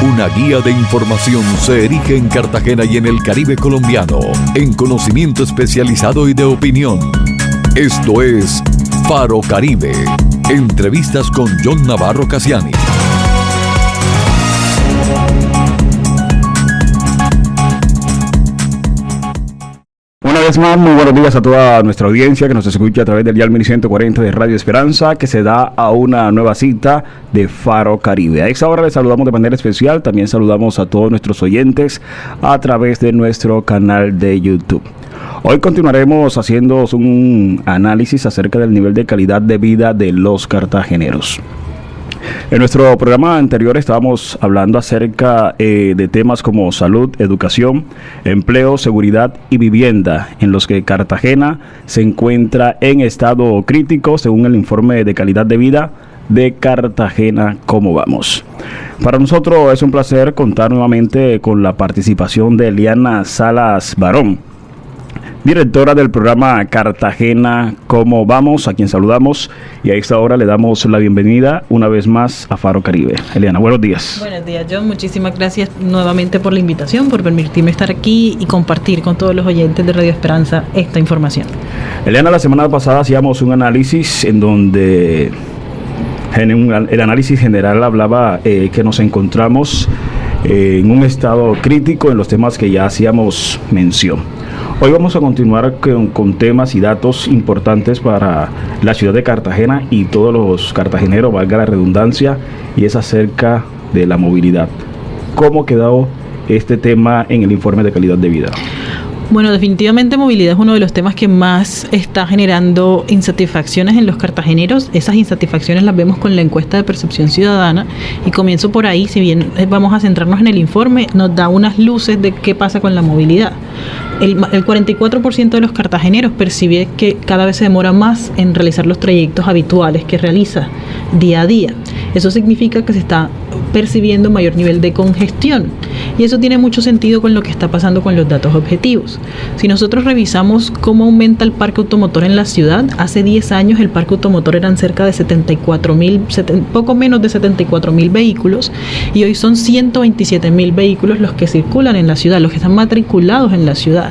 Una guía de información se erige en Cartagena y en el Caribe colombiano, en conocimiento especializado y de opinión. Esto es Faro Caribe. Entrevistas con John Navarro Cassiani. Una vez más, muy buenos días a toda nuestra audiencia que nos escucha a través del dial 1140 de Radio Esperanza, que se da a una nueva cita de Faro Caribe. A esta hora les saludamos de manera especial, también saludamos a todos nuestros oyentes a través de nuestro canal de YouTube. Hoy continuaremos haciendo un análisis acerca del nivel de calidad de vida de los cartageneros. En nuestro programa anterior estábamos hablando acerca de temas como salud, educación, empleo, seguridad y vivienda, en los que Cartagena se encuentra en estado crítico según el informe de calidad de vida de Cartagena ¿Cómo vamos? Para nosotros es un placer contar nuevamente con la participación de Eliana Salas Barón, directora del programa Cartagena ¿Cómo vamos?, a quien saludamos, y a esta hora le damos la bienvenida una vez más a Faro Caribe. Eliana, buenos días. Buenos días, John. Muchísimas gracias nuevamente por la invitación, por permitirme estar aquí y compartir con todos los oyentes de Radio Esperanza esta información. Eliana, la semana pasada hacíamos un análisis en donde el análisis general hablaba que nos encontramos en un estado crítico en los temas que ya hacíamos mención. Hoy vamos a continuar con temas y datos importantes para la ciudad de Cartagena y todos los cartageneros, valga la redundancia, y es acerca de la movilidad. ¿Cómo ha quedado este tema en el informe de calidad de vida? Bueno, definitivamente movilidad es uno de los temas que más está generando insatisfacciones en los cartageneros. Esas insatisfacciones las vemos con la encuesta de percepción ciudadana, y comienzo por ahí. Si bien vamos a centrarnos en el informe, nos da unas luces de qué pasa con la movilidad. El 44% de los cartageneros percibe que cada vez se demora más en realizar los trayectos habituales que realiza día a día. Eso significa que se está percibiendo mayor nivel de congestión, y eso tiene mucho sentido con lo que está pasando con los datos objetivos. Si nosotros revisamos cómo aumenta el parque automotor en la ciudad, hace 10 años el parque automotor eran cerca de 74.000, poco menos de 74.000 vehículos, y hoy son 127.000 vehículos los que circulan en la ciudad, los que están matriculados en la ciudad.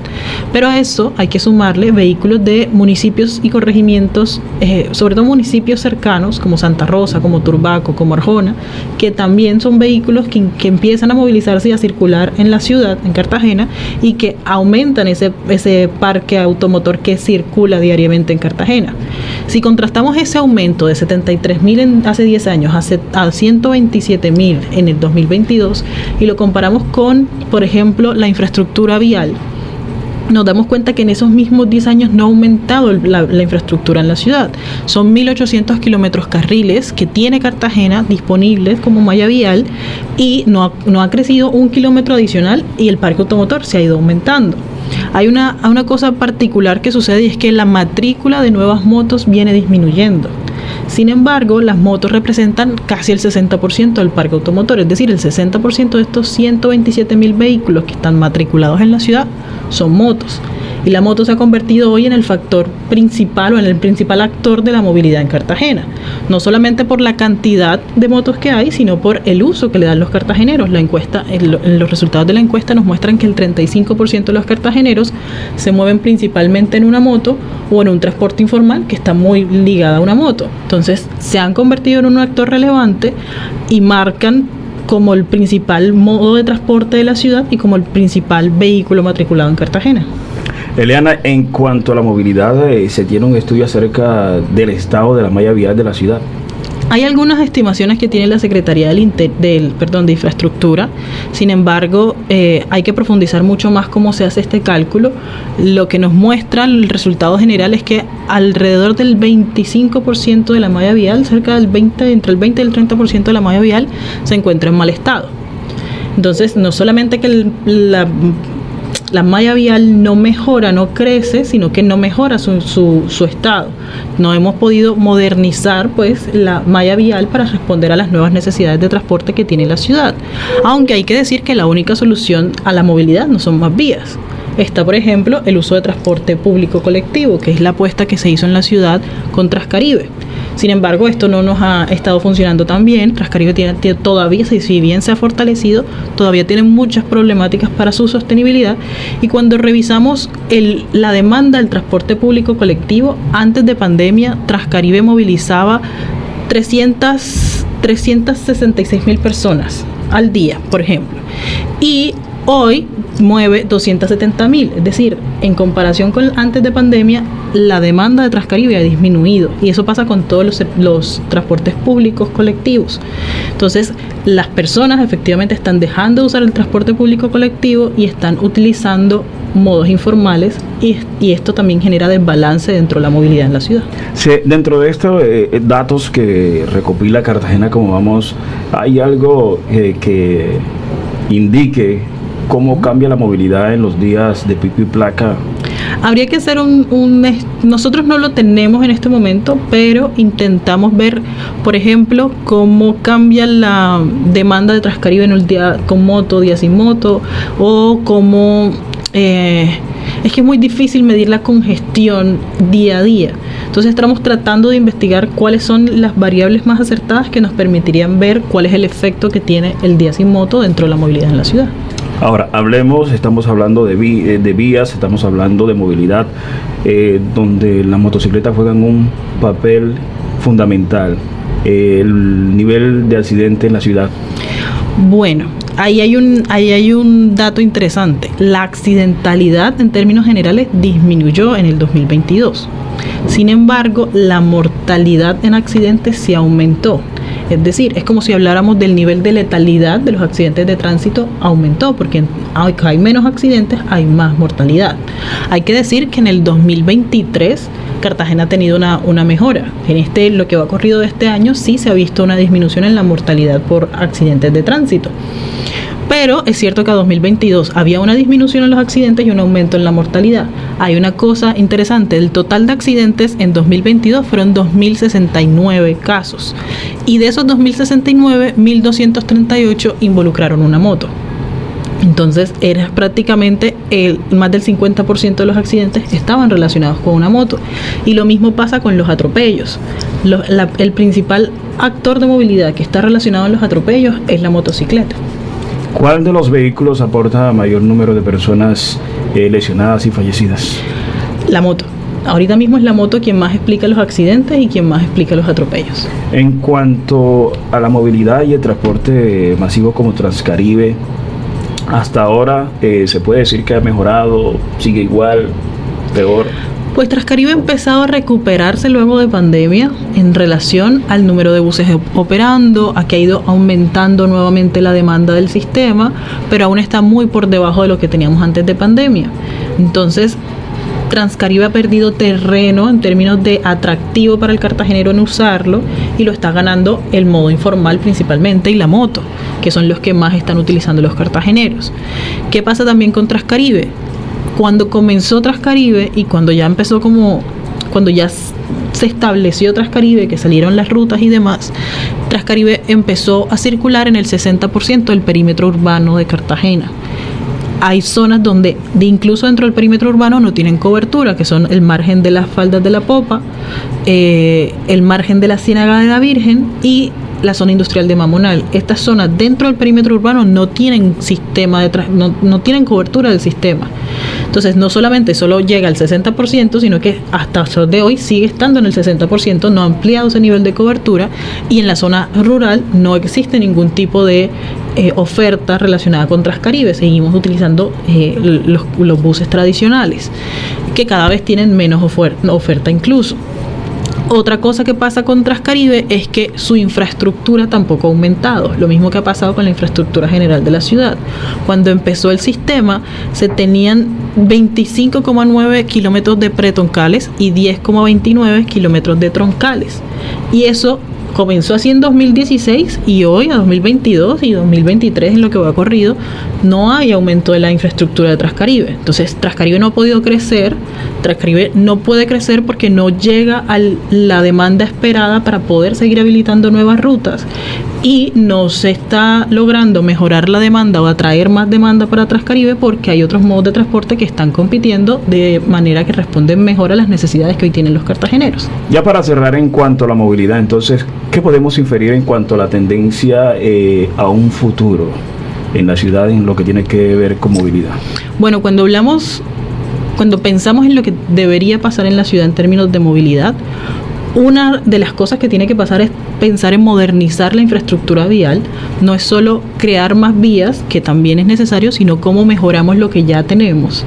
Pero a eso hay que sumarle vehículos de municipios y corregimientos, sobre todo municipios cercanos como Santa Rosa, como Turbaco, como Arjona, que también son vehículos que empiezan a movilizarse y a circular en la ciudad, en Cartagena, y que aumentan ese parque automotor que circula diariamente en Cartagena. Si contrastamos ese aumento de 73.000 hace 10 años a 127.000 en el 2022 y lo comparamos con, por ejemplo, la infraestructura vial, nos damos cuenta que en esos mismos 10 años no ha aumentado la infraestructura en la ciudad. Son 1.800 kilómetros carriles que tiene Cartagena disponibles como malla vial, y no ha crecido 1 kilómetro adicional, y el parque automotor se ha ido aumentando. Hay una cosa particular que sucede, y es que la matrícula de nuevas motos viene disminuyendo. Sin embargo, las motos representan casi el 60% del parque automotor, es decir, el 60% de estos 127.000 vehículos que están matriculados en la ciudad son motos. Y la moto se ha convertido hoy en el factor principal o en el principal actor de la movilidad en Cartagena. No solamente por la cantidad de motos que hay, sino por el uso que le dan los cartageneros. Los resultados de la encuesta nos muestran que el 35% de los cartageneros se mueven principalmente en una moto o en un transporte informal que está muy ligado a una moto. Entonces se han convertido en un actor relevante y marcan como el principal modo de transporte de la ciudad y como el principal vehículo matriculado en Cartagena. Eliana, en cuanto a la movilidad, se tiene un estudio acerca del estado de la malla vial de la ciudad. Hay algunas estimaciones que tiene la Secretaría de Infraestructura. Sin embargo, hay que profundizar mucho más cómo se hace este cálculo. Lo que nos muestra el resultado general es que alrededor del 25% de la malla vial, entre el 20 y el 30% de la malla vial se encuentra en mal estado. Entonces, no solamente que la malla vial no mejora, no crece, sino que no mejora su estado. No hemos podido modernizar pues la malla vial para responder a las nuevas necesidades de transporte que tiene la ciudad. Aunque hay que decir que la única solución a la movilidad no son más vías. Está, por ejemplo, el uso de transporte público colectivo, que es la apuesta que se hizo en la ciudad con Transcaribe. Sin embargo, esto no nos ha estado funcionando tan bien. Transcaribe todavía, si bien se ha fortalecido, todavía tiene muchas problemáticas para su sostenibilidad. Y cuando revisamos la demanda del transporte público colectivo, antes de pandemia, Transcaribe movilizaba 366,000 personas al día, por ejemplo. Y hoy mueve 270,000, es decir, en comparación con antes de pandemia, la demanda de Transcaribe ha disminuido, y eso pasa con todos los transportes públicos colectivos. Entonces, las personas efectivamente están dejando de usar el transporte público colectivo y están utilizando modos informales, y esto también genera desbalance dentro de la movilidad en la ciudad. Sí, dentro de estos datos que recopila Cartagena, como vamos, ¿hay algo que indique cómo cambia la movilidad en los días de pico y placa? Habría que hacer nosotros no lo tenemos en este momento, pero intentamos ver, por ejemplo, cómo cambia la demanda de Transcaribe en el día con moto, día sin moto, o cómo es que es muy difícil medir la congestión día a día. Entonces estamos tratando de investigar cuáles son las variables más acertadas que nos permitirían ver cuál es el efecto que tiene el día sin moto dentro de la movilidad en la ciudad. Ahora, estamos hablando de vías, estamos hablando de movilidad, donde las motocicletas juegan un papel fundamental. El nivel de accidente en la ciudad. Bueno, ahí hay un dato interesante. La accidentalidad en términos generales disminuyó en el 2022. Sin embargo, la mortalidad en accidentes sí aumentó. Es decir, es como si habláramos del nivel de letalidad de los accidentes de tránsito aumentó, porque hay menos accidentes, hay más mortalidad. Hay que decir que en el 2023 Cartagena ha tenido una mejora. En lo que va corrido de este año sí se ha visto una disminución en la mortalidad por accidentes de tránsito. Pero es cierto que a 2022 había una disminución en los accidentes y un aumento en la mortalidad. Hay una cosa interesante, el total de accidentes en 2022 fueron 2.069 casos. Y de esos 2.069, 1.238 involucraron una moto. Entonces, era prácticamente más del 50% de los accidentes estaban relacionados con una moto. Y lo mismo pasa con los atropellos. El principal actor de movilidad que está relacionado en los atropellos es la motocicleta. ¿Cuál de los vehículos aporta mayor número de personas lesionadas y fallecidas? La moto. Ahorita mismo es la moto quien más explica los accidentes y quien más explica los atropellos. En cuanto a la movilidad y el transporte masivo como Transcaribe, hasta ahora se puede decir que ha mejorado, sigue igual, peor. Pues Transcaribe ha empezado a recuperarse luego de pandemia en relación al número de buses operando, a que ha ido aumentando nuevamente la demanda del sistema, pero aún está muy por debajo de lo que teníamos antes de pandemia. Entonces, Transcaribe ha perdido terreno en términos de atractivo para el cartagenero en usarlo, y lo está ganando el modo informal principalmente y la moto, que son los que más están utilizando los cartageneros. ¿Qué pasa también con Transcaribe? Cuando comenzó Transcaribe y cuando ya se estableció Transcaribe, que salieron las rutas y demás, Transcaribe empezó a circular en el 60% del perímetro urbano de Cartagena. Hay zonas donde incluso dentro del perímetro urbano no tienen cobertura, que son el margen de las faldas de la Popa, el margen de la Ciénaga de la Virgen y la zona industrial de Mamonal. Estas zonas dentro del perímetro urbano no tienen no tienen cobertura del sistema. Entonces, no solamente solo llega al 60%, sino que hasta el sol de hoy sigue estando en el 60%, no ha ampliado ese nivel de cobertura, y en la zona rural no existe ningún tipo de oferta relacionada con Transcaribe. Seguimos utilizando los buses tradicionales, que cada vez tienen menos oferta incluso. Otra cosa que pasa con Transcaribe es que su infraestructura tampoco ha aumentado, lo mismo que ha pasado con la infraestructura general de la ciudad. Cuando empezó el sistema se tenían 25,9 kilómetros de pretroncales y 10,29 kilómetros de troncales, y eso comenzó así en 2016, y hoy, a 2022 y 2023, en lo que va corrido, no hay aumento de la infraestructura de Transcaribe. Entonces, Transcaribe no ha podido crecer. Transcaribe no puede crecer porque no llega a la demanda esperada para poder seguir habilitando nuevas rutas. y no se está logrando mejorar la demanda o atraer más demanda para Transcaribe porque hay otros modos de transporte que están compitiendo de manera que responden mejor a las necesidades que hoy tienen los cartageneros. Ya para cerrar en cuanto a la movilidad, entonces, ¿qué podemos inferir en cuanto a la tendencia a un futuro en la ciudad en lo que tiene que ver con movilidad? Bueno, cuando pensamos en lo que debería pasar en la ciudad en términos de movilidad, una de las cosas que tiene que pasar es pensar en modernizar la infraestructura vial. No es solo crear más vías, que también es necesario, sino cómo mejoramos lo que ya tenemos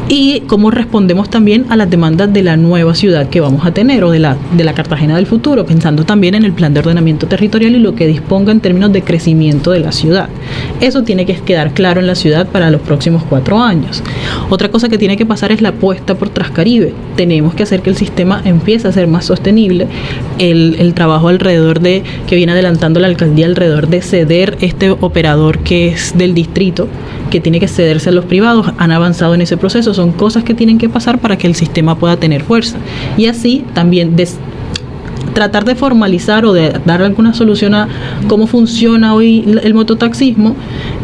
y cómo respondemos también a las demandas de la nueva ciudad que vamos a tener o de la Cartagena del futuro, pensando también en el plan de ordenamiento territorial y lo que disponga en términos de crecimiento de la ciudad. Eso tiene que quedar claro en la ciudad para los próximos 4 años. Otra cosa que tiene que pasar es la apuesta por Transcaribe. Tenemos que hacer que el sistema empiece a ser más sostenible. El trabajo que viene adelantando la alcaldía alrededor de ceder este operador que es del distrito, que tiene que cederse a los privados, han avanzado en ese proceso. Son cosas que tienen que pasar para que el sistema pueda tener fuerza. Y así también tratar de formalizar o de dar alguna solución a cómo funciona hoy el mototaxismo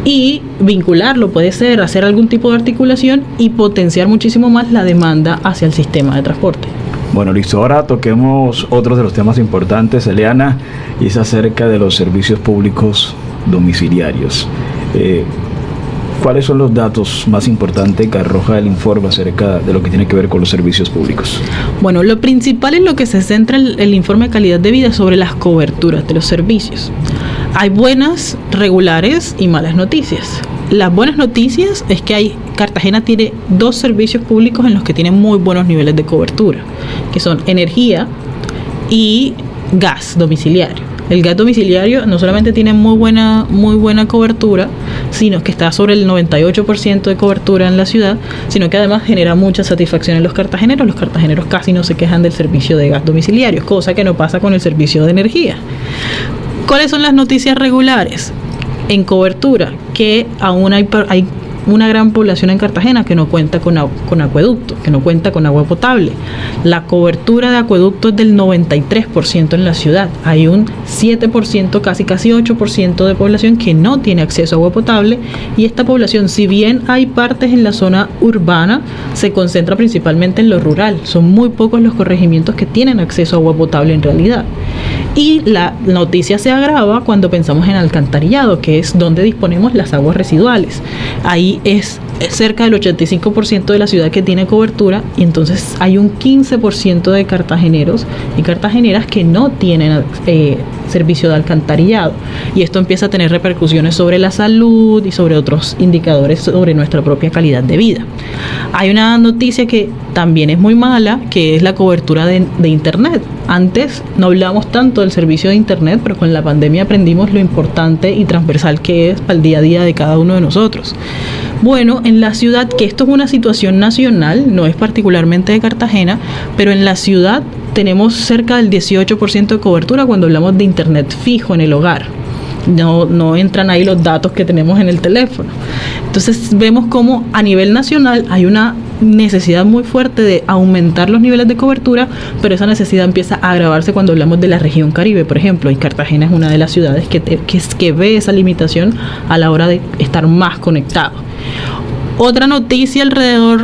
y vincularlo, puede ser hacer algún tipo de articulación y potenciar muchísimo más la demanda hacia el sistema de transporte. Bueno, listo. Ahora toquemos otro de los temas importantes, Eliana, y es acerca de los servicios públicos domiciliarios. ¿Cuáles son los datos más importantes que arroja el informe acerca de lo que tiene que ver con los servicios públicos? Bueno, lo principal en lo que se centra el informe de calidad de vida es sobre las coberturas de los servicios. Hay buenas, regulares y malas noticias. Las buenas noticias es que Cartagena tiene 2 servicios públicos en los que tienen muy buenos niveles de cobertura, que son energía y gas domiciliario. El gas domiciliario no solamente tiene muy buena cobertura, sino que está sobre el 98% de cobertura en la ciudad, sino que además genera mucha satisfacción en los cartageneros. Los cartageneros casi no se quejan del servicio de gas domiciliario, cosa que no pasa con el servicio de energía. ¿Cuáles son las noticias regulares? En cobertura, que aún hay una gran población en Cartagena que no cuenta con acueducto, que no cuenta con agua potable. La cobertura de acueducto es del 93% en la ciudad. Hay un 7%, casi 8% de población que no tiene acceso a agua potable, y esta población, si bien hay partes en la zona urbana, se concentra principalmente en lo rural. Son muy pocos los corregimientos que tienen acceso a agua potable en realidad. Y la noticia se agrava cuando pensamos en alcantarillado, que es donde disponemos las aguas residuales. Ahí es cerca del 85% de la ciudad que tiene cobertura, y entonces hay un 15% de cartageneros y cartageneras que no tienen servicio de alcantarillado, y esto empieza a tener repercusiones sobre la salud y sobre otros indicadores sobre nuestra propia calidad de vida. Hay una noticia que también es muy mala, que es la cobertura de internet. Antes no hablábamos tanto del servicio de internet, pero con la pandemia aprendimos lo importante y transversal que es para el día a día de cada uno de nosotros. Bueno, en la ciudad, que esto es una situación nacional, no es particularmente de Cartagena, pero en la ciudad tenemos cerca del 18% de cobertura cuando hablamos de internet fijo en el hogar. No entran ahí los datos que tenemos en el teléfono. Entonces vemos cómo a nivel nacional hay una necesidad muy fuerte de aumentar los niveles de cobertura, pero esa necesidad empieza a agravarse cuando hablamos de la región Caribe, por ejemplo, y Cartagena es una de las ciudades que ve esa limitación a la hora de estar más conectado. Otra noticia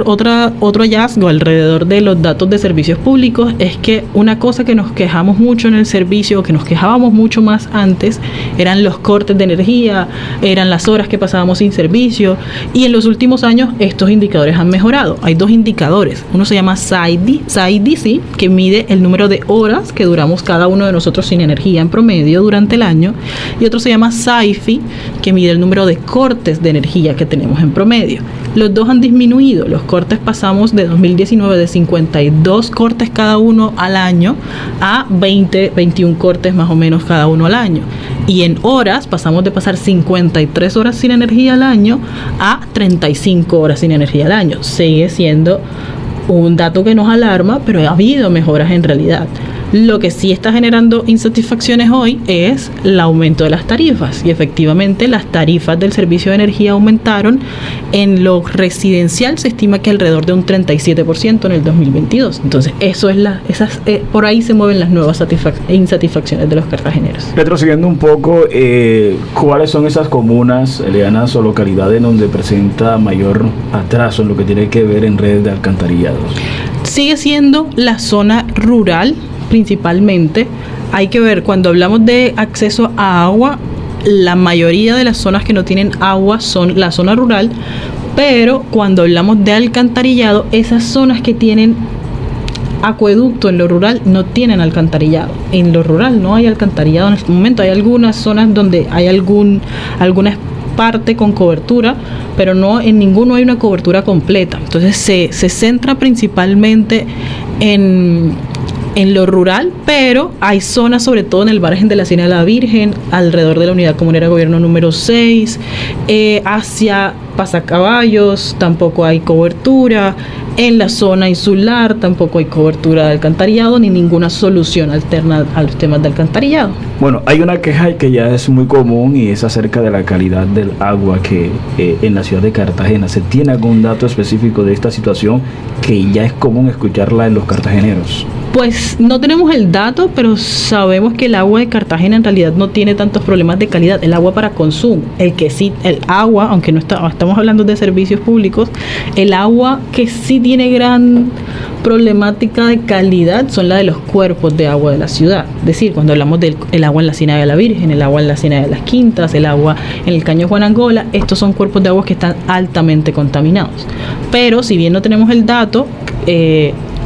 otro hallazgo alrededor de los datos de servicios públicos es que una cosa que nos quejamos mucho en el servicio, que nos quejábamos mucho más antes, eran los cortes de energía, eran las horas que pasábamos sin servicio, y en los últimos años estos indicadores han mejorado. Hay 2 indicadores, uno se llama SAIDI, que mide el número de horas que duramos cada uno de nosotros sin energía en promedio durante el año, y otro se llama SAIFI, que mide el número de cortes de energía que tenemos en promedio. Los 2 han disminuido. Los cortes pasamos de 2019 de 52 cortes cada uno al año a 21 cortes más o menos cada uno al año. Y en horas pasamos de pasar 53 horas sin energía al año a 35 horas sin energía al año. Sigue siendo un dato que nos alarma, pero ha habido mejoras en realidad. Lo que sí está generando insatisfacciones hoy es el aumento de las tarifas, y efectivamente las tarifas del servicio de energía aumentaron. En lo residencial se estima que alrededor de un 37% en el 2022. Entonces eso es por ahí se mueven las nuevas insatisfacciones de los cartageneros. Retrocediendo un poco, ¿cuáles son esas comunas, Eliana, o localidades donde presenta mayor atraso en lo que tiene que ver en redes de alcantarillados? Sigue siendo la zona rural principalmente. Hay que ver, cuando hablamos de acceso a agua, la mayoría de las zonas que no tienen agua son la zona rural, pero cuando hablamos de alcantarillado, esas zonas que tienen acueducto en lo rural no tienen alcantarillado. En lo rural no hay alcantarillado en este momento. Hay algunas zonas donde hay alguna parte con cobertura, pero no en ninguno hay una cobertura completa. Entonces se centra principalmente en lo rural, pero hay zonas, sobre todo en el margen de la Hacienda de la Virgen, alrededor de la Unidad Comunera de Gobierno número 6, hacia Pasacaballos tampoco hay cobertura, en la zona insular tampoco hay cobertura de alcantarillado ni ninguna solución alterna a los temas de alcantarillado. Bueno, hay una queja que ya es muy común y es acerca de la calidad del agua que en la ciudad de Cartagena. ¿Se tiene algún dato específico de esta situación que ya es común escucharla en los cartageneros? Pues no tenemos el dato, pero sabemos que el agua de Cartagena en realidad no tiene tantos problemas de calidad. El agua para consumo, el agua, aunque no estamos hablando de servicios públicos, el agua que sí tiene gran problemática de calidad son la de los cuerpos de agua de la ciudad. Es decir, cuando hablamos del agua en la Ciénaga de la Virgen, el agua en la Ciénaga de las Quintas, el agua en el Caño Juan Angola, estos son cuerpos de agua que están altamente contaminados. Pero si bien no tenemos el dato,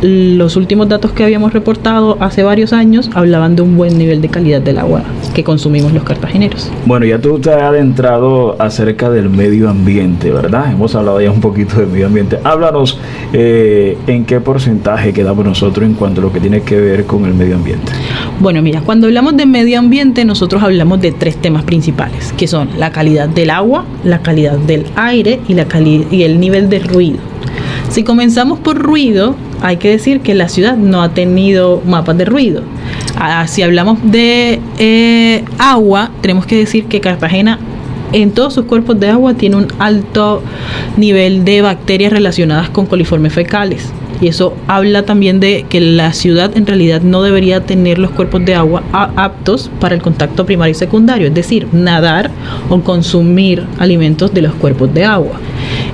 los últimos datos que habíamos reportado hace varios años hablaban de un buen nivel de calidad del agua que consumimos los cartageneros. Bueno, ya tú te has adentrado acerca del medio ambiente, ¿verdad? Hemos hablado ya un poquito del medio ambiente. Háblanos en qué porcentaje quedamos nosotros en cuanto a lo que tiene que ver con el medio ambiente. Bueno, mira, cuando hablamos de medio ambiente, nosotros hablamos de 3 temas principales, que son la calidad del agua, la calidad del aire y el nivel de ruido. Si comenzamos por ruido, hay que decir que la ciudad no ha tenido mapas de ruido. Si hablamos de agua, tenemos que decir que Cartagena en todos sus cuerpos de agua tiene un alto nivel de bacterias relacionadas con coliformes fecales. Y eso habla también de que la ciudad en realidad no debería tener los cuerpos de agua aptos para el contacto primario y secundario, es decir, nadar o consumir alimentos de los cuerpos de agua.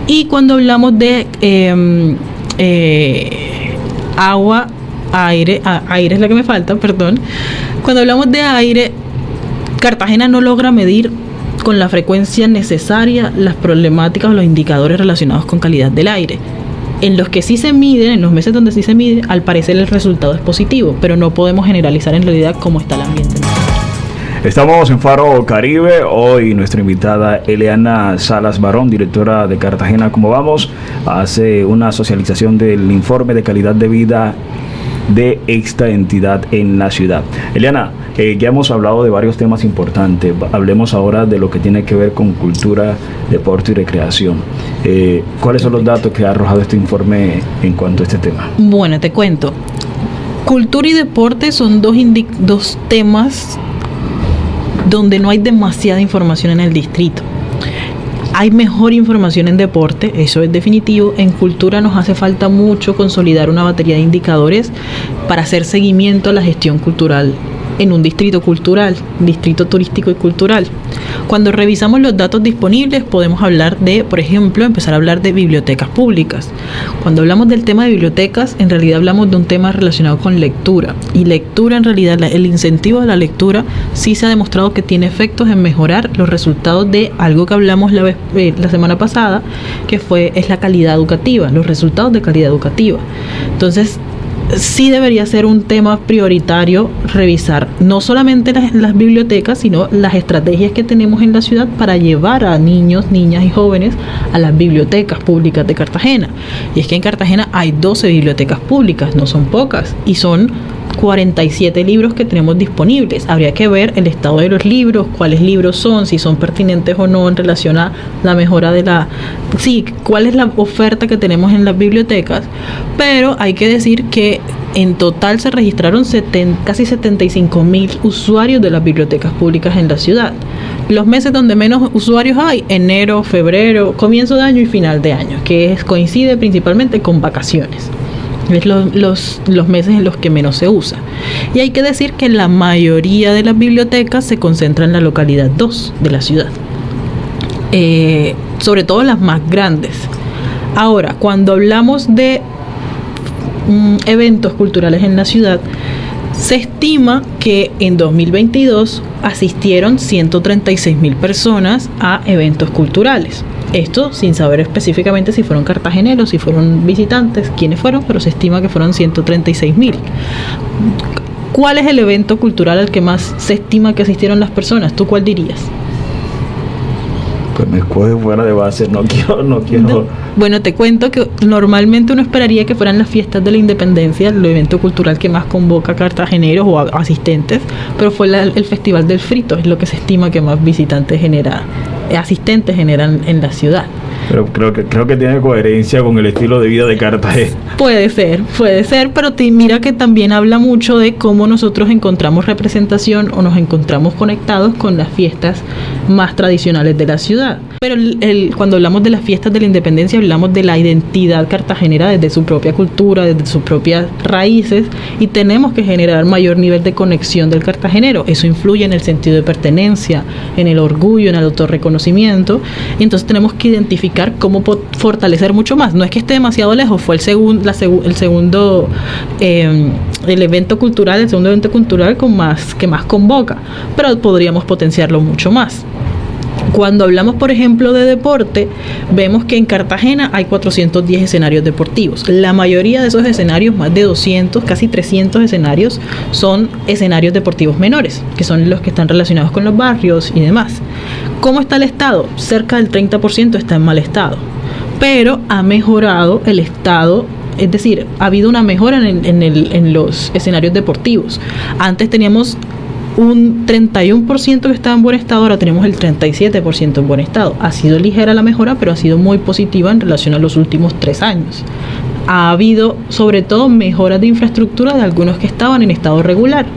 Y cuando hablamos de agua, aire es la que me falta, perdón. Cuando hablamos de aire, Cartagena no logra medir con la frecuencia necesaria las problemáticas o los indicadores relacionados con calidad del aire. En los que sí se miden, en los meses donde sí se mide, al parecer el resultado es positivo, pero no podemos generalizar en realidad cómo está el ambiente. Estamos en Faro Caribe, hoy nuestra invitada Eliana Salas Barón, directora de Cartagena Como Vamos, hace una socialización del informe de calidad de vida de esta entidad en la ciudad. Eliana, ya hemos hablado de varios temas importantes. Hablemos ahora de lo que tiene que ver con cultura, deporte y recreación. ¿Cuáles son los datos que ha arrojado este informe en cuanto a este tema? Bueno, te cuento. Cultura y deporte son dos temas donde no hay demasiada información en el distrito. Hay mejor información en deporte, eso es definitivo. En cultura nos hace falta mucho consolidar una batería de indicadores para hacer seguimiento a la gestión cultural en un distrito cultural, distrito turístico y cultural. Cuando revisamos los datos disponibles podemos hablar de, por ejemplo, empezar a hablar de bibliotecas públicas. Cuando hablamos del tema de bibliotecas, en realidad hablamos de un tema relacionado con lectura. Y lectura, en realidad, el incentivo de la lectura sí se ha demostrado que tiene efectos en mejorar los resultados de algo que hablamos la semana pasada, que es la calidad educativa, los resultados de calidad educativa. Entonces, sí debería ser un tema prioritario revisar no solamente las bibliotecas, sino las estrategias que tenemos en la ciudad para llevar a niños, niñas y jóvenes a las bibliotecas públicas de Cartagena. Y es que en Cartagena hay 12 bibliotecas públicas, no son pocas, y son 47 libros que tenemos disponibles. Habría que ver el estado de los libros, cuáles libros son, si son pertinentes o no en relación a la mejora de cuál es la oferta que tenemos en las bibliotecas. Pero hay que decir que en total se registraron casi 75,000 usuarios de las bibliotecas públicas en la ciudad. Los meses donde menos usuarios hay, enero, febrero, comienzo de año y final de año, que coincide principalmente con vacaciones. Es los meses en los que menos se usa. Y hay que decir que la mayoría de las bibliotecas se concentra en la localidad 2 de la ciudad, sobre todo las más grandes. Ahora, cuando hablamos de eventos culturales en la ciudad, se estima que en 2022 asistieron 136,000 personas a eventos culturales. Esto sin saber específicamente si fueron cartageneros, si fueron visitantes, quiénes fueron, pero se estima que fueron 136,000. ¿Cuál es el evento cultural al que más se estima que asistieron las personas? ¿Tú cuál dirías? Pues me escoge fuera de base, no quiero. Bueno, te cuento que normalmente uno esperaría que fueran las fiestas de la independencia, el evento cultural que más convoca cartageneros o asistentes, pero fue el Festival del Frito, es lo que se estima que más asistentes generan en la ciudad. Pero creo que tiene coherencia con el estilo de vida de Cartagena. Puede ser, pero mira que también habla mucho de cómo nosotros encontramos representación o nos encontramos conectados con las fiestas más tradicionales de la ciudad. Pero cuando hablamos de las fiestas de la independencia, hablamos de la identidad cartagenera desde su propia cultura, desde sus propias raíces, y tenemos que generar mayor nivel de conexión del cartagenero. Eso influye en el sentido de pertenencia, en el orgullo, en el autorreconocimiento, y entonces tenemos que identificar cómo fortalecer mucho más. No es que esté demasiado lejos, fue el segundo evento cultural que más convoca, pero podríamos potenciarlo mucho más. Cuando hablamos, por ejemplo, de deporte, vemos que en Cartagena hay 410 escenarios deportivos. La mayoría de esos escenarios, más de 200, casi 300 escenarios, son escenarios deportivos menores, que son los que están relacionados con los barrios y demás. ¿Cómo está el estado? Cerca del 30% está en mal estado, pero ha mejorado el estado. Es decir, ha habido una mejora en los escenarios deportivos. Antes teníamos un 31% que estaba en buen estado, ahora tenemos el 37% en buen estado. Ha sido ligera la mejora, pero ha sido muy positiva en relación a los últimos 3 años. Ha habido, sobre todo, mejoras de infraestructura de algunos que estaban en estado regular,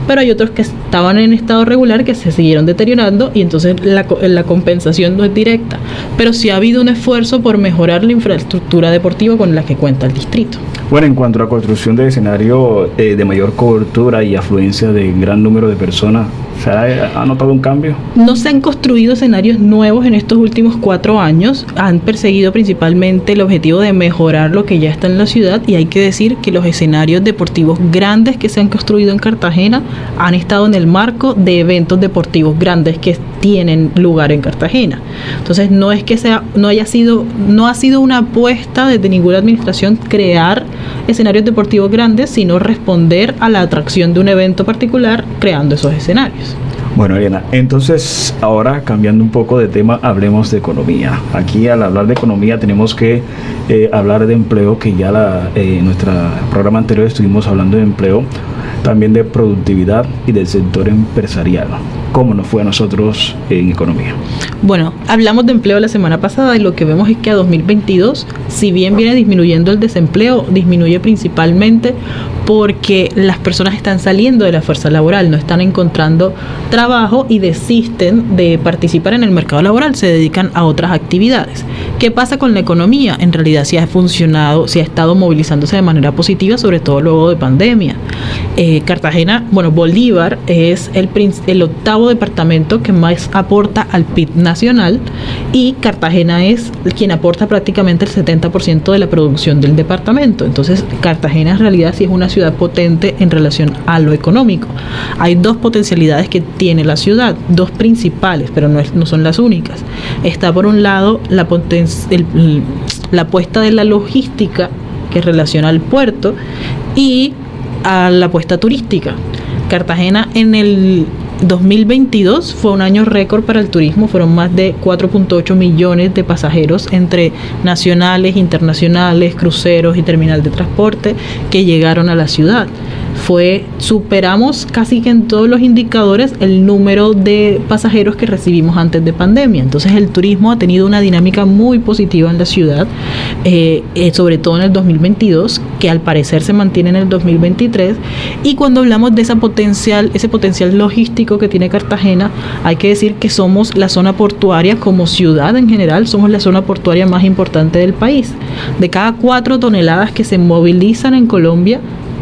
pero hay otros que estaban en estado regular que se siguieron deteriorando, y entonces la compensación no es directa. Pero sí ha habido un esfuerzo por mejorar la infraestructura deportiva con la que cuenta el distrito. Bueno, en cuanto a construcción de escenario de mayor cobertura y afluencia de gran número de personas, ¿se ha notado un cambio? No se han construido escenarios nuevos en estos últimos 4 años. Han perseguido principalmente el objetivo de mejorar lo que ya está en la ciudad, y hay que decir que los escenarios deportivos grandes que se han construido en Cartagena han estado en el marco de eventos deportivos grandes que tienen lugar en Cartagena. Entonces no ha sido una apuesta desde ninguna administración crear escenarios deportivos grandes, sino responder a la atracción de un evento particular creando esos escenarios. Bueno, Eliana, entonces ahora cambiando un poco de tema, hablemos de economía. Aquí al hablar de economía tenemos que hablar de empleo, que ya en nuestro programa anterior estuvimos hablando de empleo, también de productividad y del sector empresarial. ¿Cómo nos fue a nosotros en economía? Bueno, hablamos de empleo la semana pasada y lo que vemos es que a 2022, si bien viene disminuyendo el desempleo, disminuye principalmente porque las personas están saliendo de la fuerza laboral, no están encontrando trabajo y desisten de participar en el mercado laboral, se dedican a otras actividades. ¿Qué pasa con la economía? En realidad sí ha funcionado, sí ha estado movilizándose de manera positiva, sobre todo luego de pandemia. Cartagena, Bolívar es el octavo departamento que más aporta al PIB nacional, y Cartagena es quien aporta prácticamente el 70% de la producción del departamento. Entonces Cartagena en realidad sí es una ciudad potente en relación a lo económico. Hay 2 potencialidades que tiene la ciudad, 2 principales, pero no son las únicas. Está por un lado la apuesta de la logística que relaciona al puerto y a la apuesta turística. Cartagena en el 2022 fue un año récord para el turismo, fueron más de 4.8 millones de pasajeros entre nacionales, internacionales, cruceros y terminal de transporte que llegaron a la ciudad. superamos casi que en todos los indicadores el número de pasajeros que recibimos antes de pandemia. Entonces el turismo ha tenido una dinámica muy positiva en la ciudad, sobre todo en el 2022, que al parecer se mantiene en el 2023. Y cuando hablamos de ese potencial logístico que tiene Cartagena, hay que decir que somos la zona portuaria, como ciudad en general, somos la zona portuaria más importante del país. De cada 4 toneladas que se movilizan en Colombia,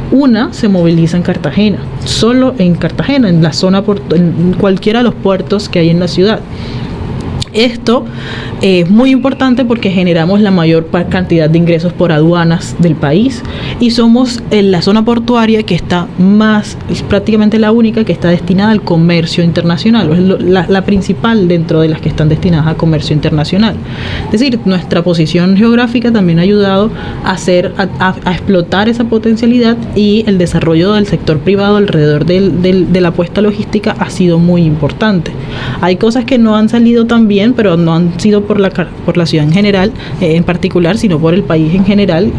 una se moviliza en Cartagena, solo en Cartagena, en la zona en cualquiera de los puertos que hay en la ciudad. Esto es muy importante porque generamos la mayor cantidad de ingresos por aduanas del país y somos en la zona portuaria que está es prácticamente la única que está destinada al comercio internacional, es la principal dentro de las que están destinadas a comercio internacional. Es decir, nuestra posición geográfica también ha ayudado a explotar esa potencialidad, y el desarrollo del sector privado alrededor de la apuesta logística ha sido muy importante. Hay cosas que no han salido tan bien, pero no han sido por la ciudad en general, en particular, sino por el país en general.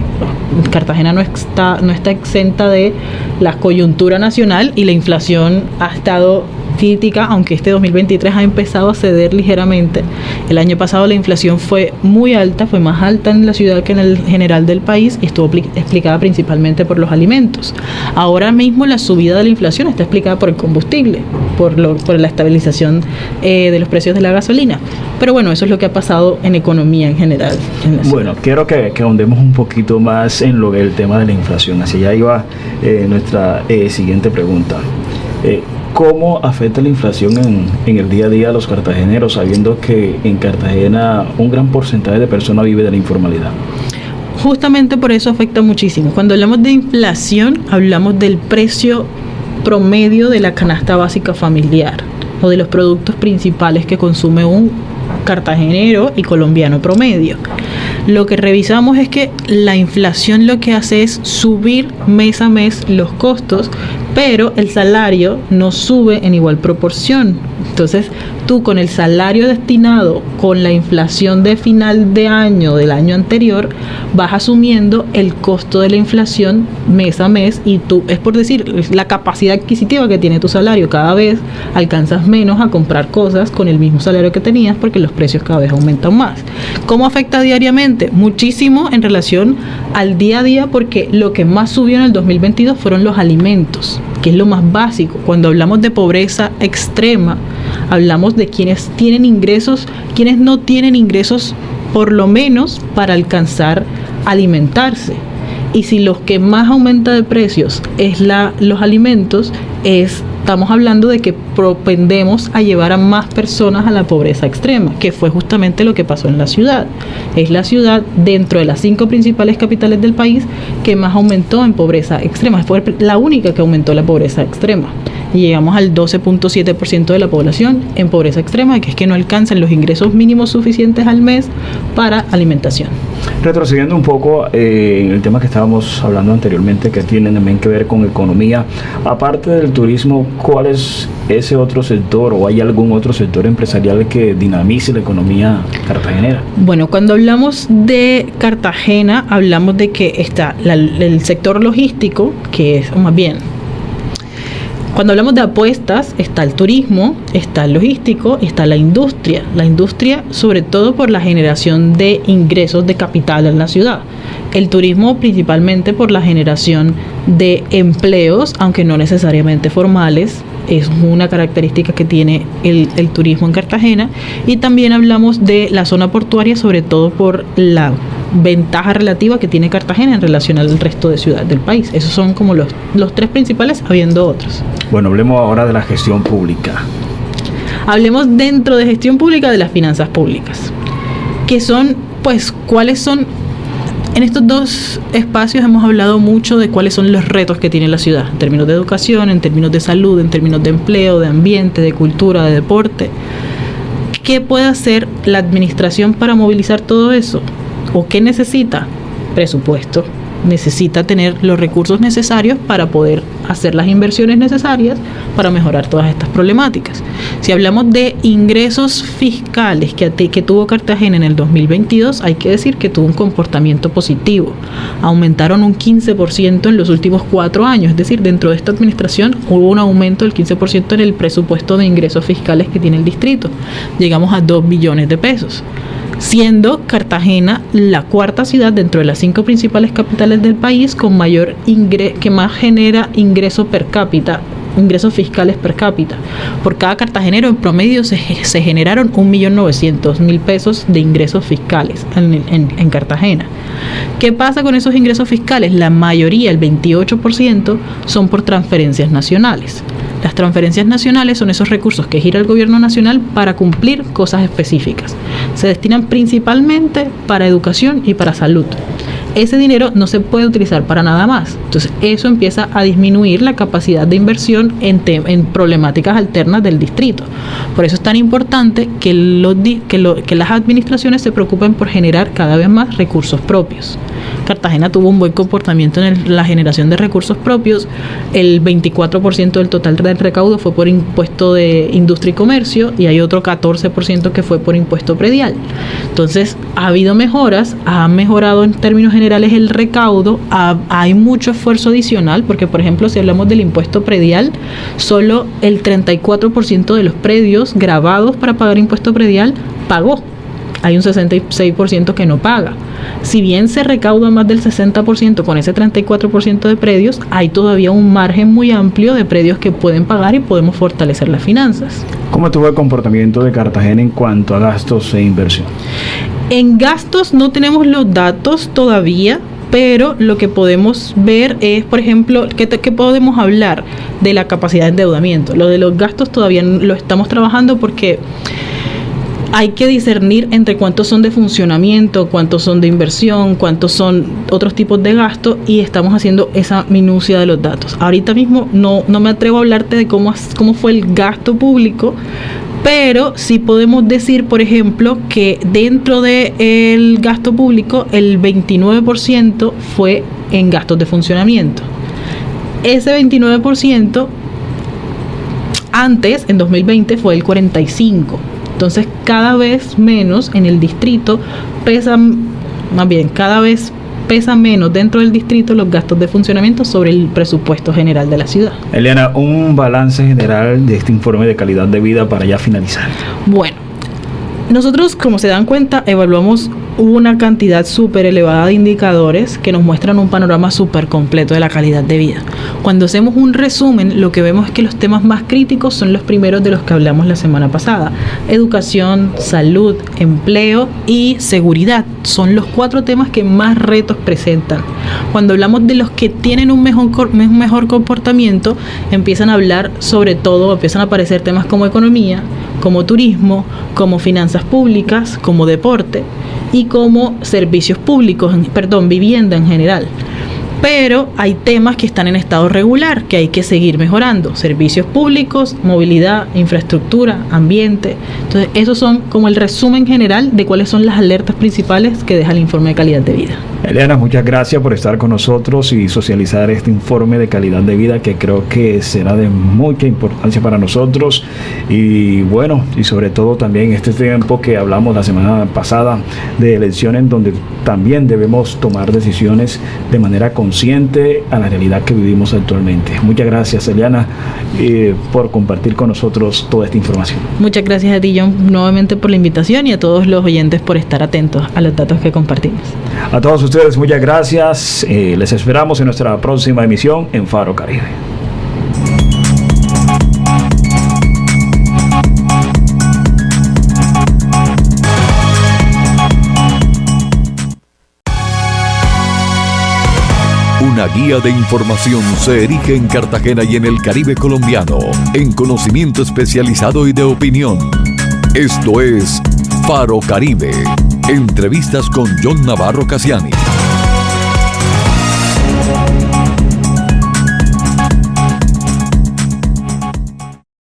Cartagena no está exenta de la coyuntura nacional, y la inflación ha estado crítica, aunque este 2023 ha empezado a ceder ligeramente. El año pasado la inflación fue muy alta, fue más alta en la ciudad que en el general del país, y estuvo explicada principalmente por los alimentos. Ahora mismo la subida de la inflación está explicada por el combustible, por la estabilización de los precios de la gasolina. Pero bueno, eso es lo que ha pasado en economía en general. Bueno, quiero que ahondemos un poquito más en el tema de la inflación. Así ya iba nuestra siguiente pregunta. ¿Cómo afecta la inflación en el día a día a los cartageneros, sabiendo que en Cartagena un gran porcentaje de personas vive de la informalidad? Justamente por eso afecta muchísimo. Cuando hablamos de inflación, hablamos del precio promedio de la canasta básica familiar, o de los productos principales que consume un cartagenero y colombiano promedio. Lo que revisamos es que la inflación lo que hace es subir mes a mes los costos, pero el salario no sube en igual proporción. Entonces, tú con el salario destinado con la inflación de final de año del año anterior, vas asumiendo el costo de la inflación mes a mes, y tú, es por decir, la capacidad adquisitiva que tiene tu salario. Cada vez alcanzas menos a comprar cosas con el mismo salario que tenías, porque los precios cada vez aumentan más. ¿Cómo afecta diariamente? Muchísimo en relación al día a día, porque lo que más subió en el 2022 fueron los alimentos, que es lo más básico. Cuando hablamos de pobreza extrema, hablamos de quienes tienen ingresos, quienes no tienen ingresos, por lo menos para alcanzar a alimentarse. Y si los que más aumenta de precios es los alimentos, estamos hablando de que propendemos a llevar a más personas a la pobreza extrema, que fue justamente lo que pasó en la ciudad. Es la ciudad, dentro de las 5 principales capitales del país, que más aumentó en pobreza extrema. Fue la única que aumentó la pobreza extrema. Y llegamos al 12.7% de la población en pobreza extrema, que es que no alcanzan los ingresos mínimos suficientes al mes para alimentación. Retrocediendo un poco en el tema que estábamos hablando anteriormente, que tiene también que ver con economía, aparte del turismo, ¿cuál es ese otro sector, o hay algún otro sector empresarial que dinamice la economía cartagenera? Bueno, cuando hablamos de Cartagena, hablamos de que está el sector logístico, que es, o más bien, cuando hablamos de apuestas, está el turismo, está el logístico y está la industria. La industria, sobre todo por la generación de ingresos de capital en la ciudad. El turismo principalmente por la generación de empleos, aunque no necesariamente formales. Es una característica que tiene el turismo en Cartagena. Y también hablamos de la zona portuaria, sobre todo por la ventaja relativa que tiene Cartagena en relación al resto de ciudades del país. Esos son como los 3 principales, habiendo otros. Bueno, hablemos ahora de la gestión pública. Hablemos dentro de gestión pública de las finanzas públicas, que son, pues, cuáles son. En estos 2 espacios hemos hablado mucho de cuáles son los retos que tiene la ciudad, en términos de educación, en términos de salud, en términos de empleo, de ambiente, de cultura, de deporte. ¿Qué puede hacer la administración para movilizar todo eso? ¿O qué necesita? Presupuesto. necesita tener los recursos necesarios para poder hacer las inversiones necesarias para mejorar todas estas problemáticas. Si hablamos de ingresos fiscales que tuvo Cartagena en el 2022, hay que decir que tuvo un comportamiento positivo. Aumentaron un 15% en los últimos 4 años, es decir, dentro de esta administración hubo un aumento del 15% en el presupuesto de ingresos fiscales que tiene el distrito. Llegamos a 2 billones de pesos. Siendo Cartagena la cuarta ciudad dentro de las 5 principales capitales del país con mayor que más genera ingresos fiscales per cápita. Por cada cartagenero en promedio se generaron 1.900.000 pesos de ingresos fiscales en Cartagena. ¿Qué pasa con esos ingresos fiscales? La mayoría, el 28%, son por transferencias nacionales. Las transferencias nacionales son esos recursos que gira el gobierno nacional para cumplir cosas específicas. Se destinan principalmente para educación y para salud. Ese dinero no se puede utilizar para nada más. Entonces, eso empieza a disminuir la capacidad de inversión en problemáticas alternas del distrito. Por eso es tan importante que las administraciones se preocupen por generar cada vez más recursos propios. Cartagena tuvo un buen comportamiento en la generación de recursos propios. El 24% del total del recaudo fue por impuesto de industria y comercio y hay otro 14% que fue por impuesto predial. Entonces, ha habido mejoras, ha mejorado en términos generales el recaudo, hay mucho esfuerzo adicional porque, por ejemplo, si hablamos del impuesto predial, solo el 34% de los predios grabados para pagar impuesto predial pagó. Hay un 66% que no paga. Si bien se recauda más del 60% con ese 34% de predios, hay todavía un margen muy amplio de predios que pueden pagar y podemos fortalecer las finanzas. ¿Cómo estuvo el comportamiento de Cartagena en cuanto a gastos e inversión? En gastos no tenemos los datos todavía, pero lo que podemos ver es, por ejemplo, ¿qué podemos hablar de la capacidad de endeudamiento? Lo de los gastos todavía lo estamos trabajando porque hay que discernir entre cuántos son de funcionamiento, cuántos son de inversión, cuántos son otros tipos de gastos y estamos haciendo esa minucia de los datos. Ahorita mismo no me atrevo a hablarte de cómo fue el gasto público, pero sí podemos decir, por ejemplo, que dentro del gasto público el 29% fue en gastos de funcionamiento. Ese 29% antes, en 2020, fue el 45%. Entonces, cada vez menos en el distrito cada vez pesa menos dentro del distrito los gastos de funcionamiento sobre el presupuesto general de la ciudad. Eliana, un balance general de este informe de calidad de vida para ya finalizar. Bueno, nosotros, como se dan cuenta, evaluamos una cantidad súper elevada de indicadores que nos muestran un panorama súper completo de la calidad de vida. Cuando hacemos un resumen, lo que vemos es que los temas más críticos son los primeros de los que hablamos la semana pasada. Educación, salud, empleo y seguridad. Son los 4 temas que más retos presentan. Cuando hablamos de los que tienen un mejor comportamiento, empiezan a aparecer temas como economía, como turismo, como finanzas públicas, como deporte y como servicios públicos, vivienda en general. Pero hay temas que están en estado regular, que hay que seguir mejorando. Servicios públicos, movilidad, infraestructura, ambiente. Entonces, esos son como el resumen general de cuáles son las alertas principales que deja el informe de calidad de vida. Eliana, muchas gracias por estar con nosotros y socializar este informe de calidad de vida que creo que será de mucha importancia para nosotros y bueno, y sobre todo también este tiempo que hablamos la semana pasada de elecciones donde también debemos tomar decisiones de manera consciente a la realidad que vivimos actualmente. Muchas gracias, Eliana, por compartir con nosotros toda esta información. Muchas gracias a ti, John, nuevamente por la invitación y a todos los oyentes por estar atentos a los datos que compartimos. A todos ustedes, muchas gracias. Les esperamos en nuestra próxima emisión en Faro Caribe. Una guía de información se erige en Cartagena y en el Caribe colombiano, en conocimiento especializado y de opinión. Esto es Faro Caribe. Entrevistas con John Navarro Casiani.